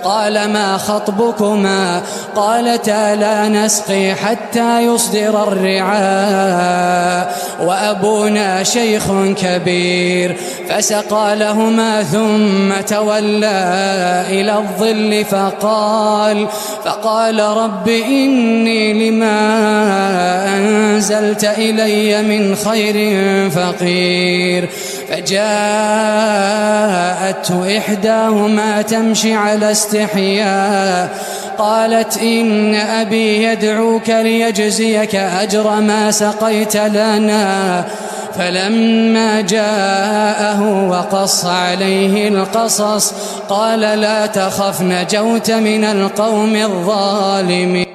قال ما خطبكما؟ قالتا لا نسقي حتى يصدر الرعاء وأبونا شيخ كبير. فسقى لهما ثم تولى إلى الظل فقال رب إني لما أنزلت إلي من خير فقير. فجاءته إحداهما تمشي على استحياء قالت إن أبي يدعوك ليجزيك أجر ما سقيت لنا. فلما جاءه وقص عليه القصص قال لا تخف نجوت من القوم الظالمين.